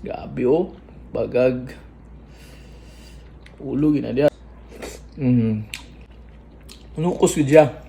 Gabi oh. Bagag. Ulo gina dia. Nukos ko dia.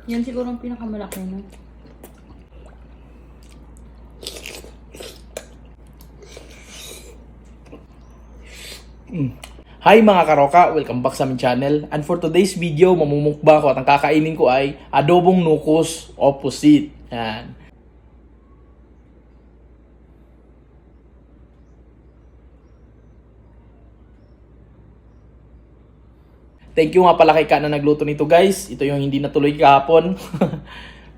Yan siguro ang pinakamalaki, no? Hi mga karoka! Welcome back sa aming channel. And for today's video, mamumukbang ko at ang kakainin ko ay adobong nukos opposite. Yan. Thank you nga pala kay Ka na nagluto nito guys. Ito yung hindi natuloy kahapon.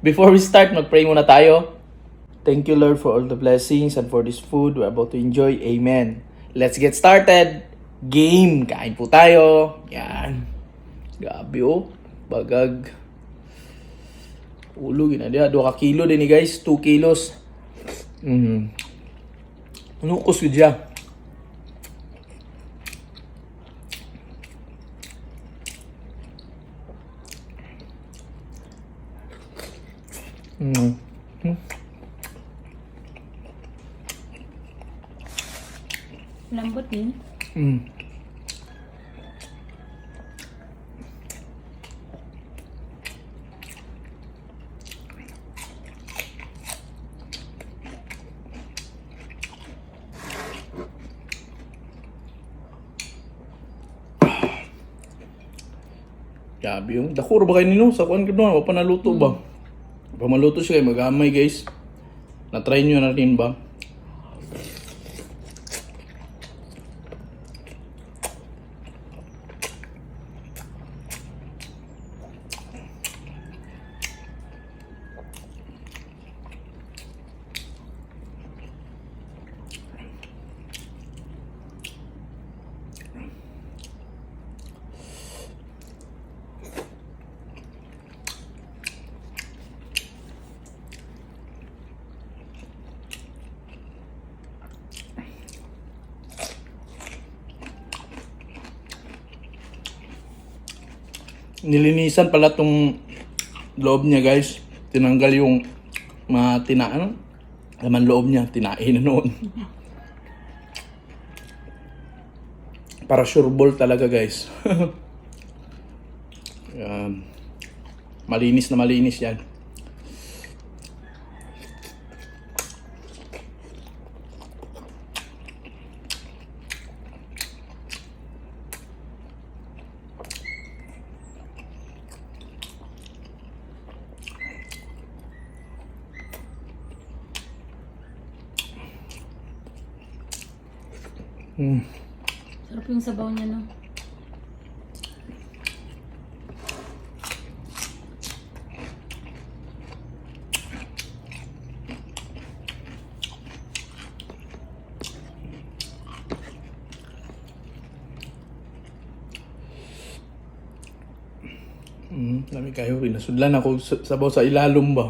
Before we start, mag-pray muna tayo. Thank you Lord for all the blessings and for this food we're about to enjoy. Amen. Let's get started. Game. Kain po tayo. Yan. Gabi oh. Bagag. Ulo gina dia. 2 kilo din ni guys. 2 kilos. Nukos ko dia. Lambot din. Gabi yung dakuro ba kayo nino? Sa kuan ko doon. Wapa naluto ba? Wapa maluto siya kayo. Mag-amay guys. Na-try nyo na rin ba? Nilinisan pala tong loob niya guys. Tinanggal yung mga laman loob niya. Tinain na noon. Para sure ball talaga guys. Yan. Malinis na malinis yan. Sarap yung sabaw niya, no? Dami kayo. Pinasudlan ako sabaw sa ilalom ba?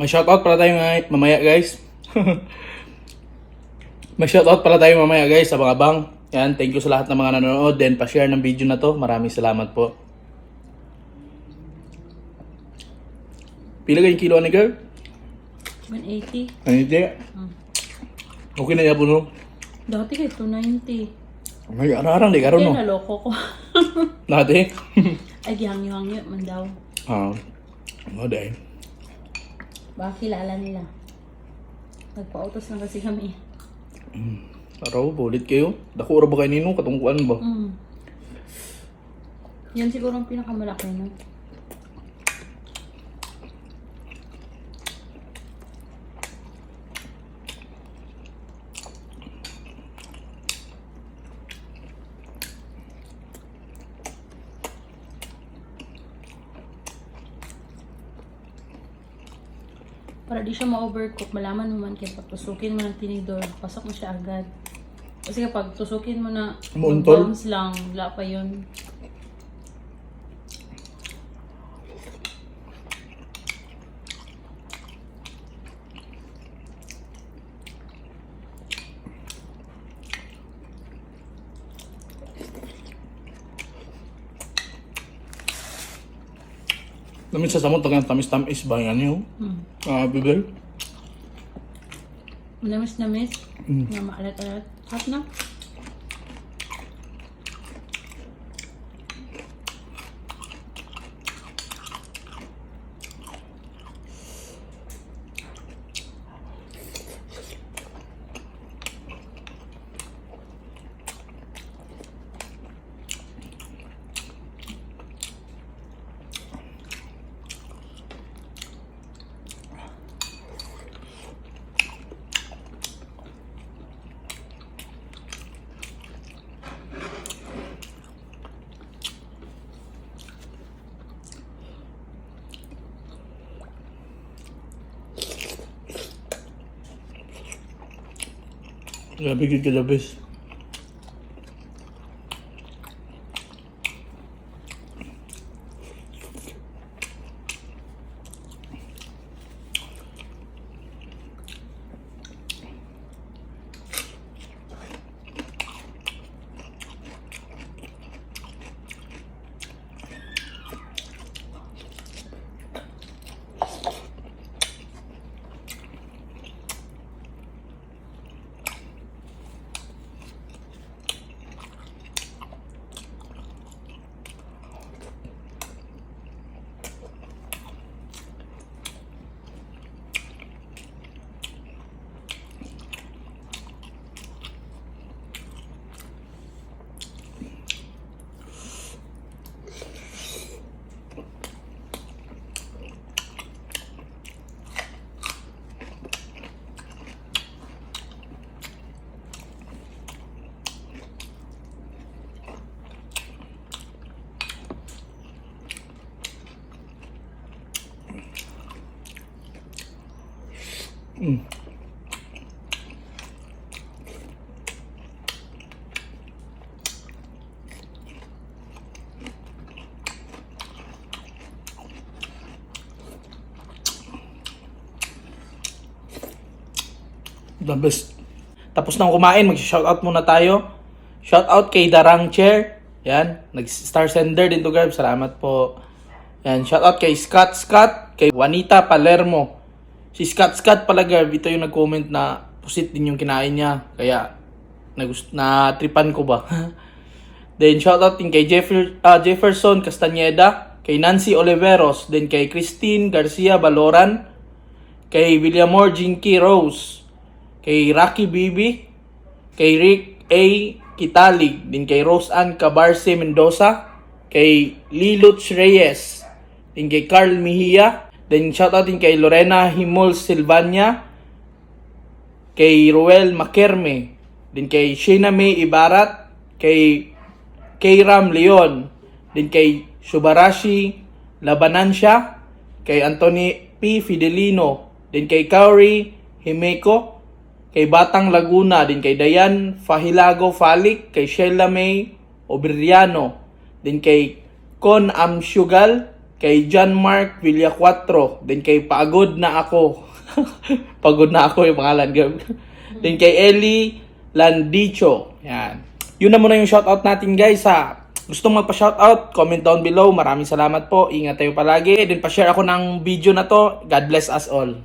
May shoutout pala tayo mamaya guys. May shoutout pala tayo mamaya guys, abang-abang. Yan, thank you sa lahat ng mga nanonood. Then, pa-share ng video na to. Maraming salamat po. Pila kayong kilo ni girl? 180. Ano hindi? Okay na yapon no? Dati kayo 290. May ararang di karon no? Kaya naloko ko. Dati? Ay, gihangyo-hangyo man daw. Dahil. Baka kilala nila. Nagpa-autos na kasi kami. Araw, bulit kayo. Dako ra ba kayo ninong? Katungkuan ba? Yan siguro ang pinakamalaki, no? Para di siya ma-overcook, malaman mo man kaya pag tusukin mo ng tinidor, pasok mo siya agad. Kasi kapag tusukin mo na Muntol? bounce lang, wala pa yun. Namin sa samot, tamis-tamis ba yan yun? Bibel? Namis-namis, na maalat-alat. Hot na. Grabe gid ka labis. The best. Tapos nang kumain, mag-shoutout muna tayo. Shoutout kay Darang Chair. Yan, nag-star sender din to, Garb. Salamat po. Yan, shoutout kay Scott, kay Juanita Palermo. Si Scott pala, Garb, ito yung nag-comment na pusit din yung kinain niya. Kaya, na-tripan ko ba? Then, shoutout din kay Jefferson Castañeda, kay Nancy Oliveros, then kay Christine Garcia Baloran, kay Villamor Jinky Rose, kay Rocky Bibi, kay Rick A. Kitalig, din kay Rose Ann Cabarce Mendoza, kay Liluch Reyes, din kay Carl Mejia, then shoutout din kay Lorena Himol Silvania, kay Ruel Makerme, din kay Sheena May Ibarat, kay Ram Leon, din kay Shubarashi Labanansya, kay Anthony P. Fidelino, din kay Kauri Himeko, kay Batang Laguna, din kay Dayan Fahilago Falik, kay Sheila May Obriano, din kay Con Amsugal, kay John Mark Villacuatro, then kay Pagod na ako. Pagod na ako yung pangalan. Then kay Ellie Landicho. Yan. Yun na muna yung shoutout natin guys ha. Gusto magpa-shoutout, comment down below. Maraming salamat po. Ingat tayo palagi. Then pa-share ako ng video na to. God bless us all.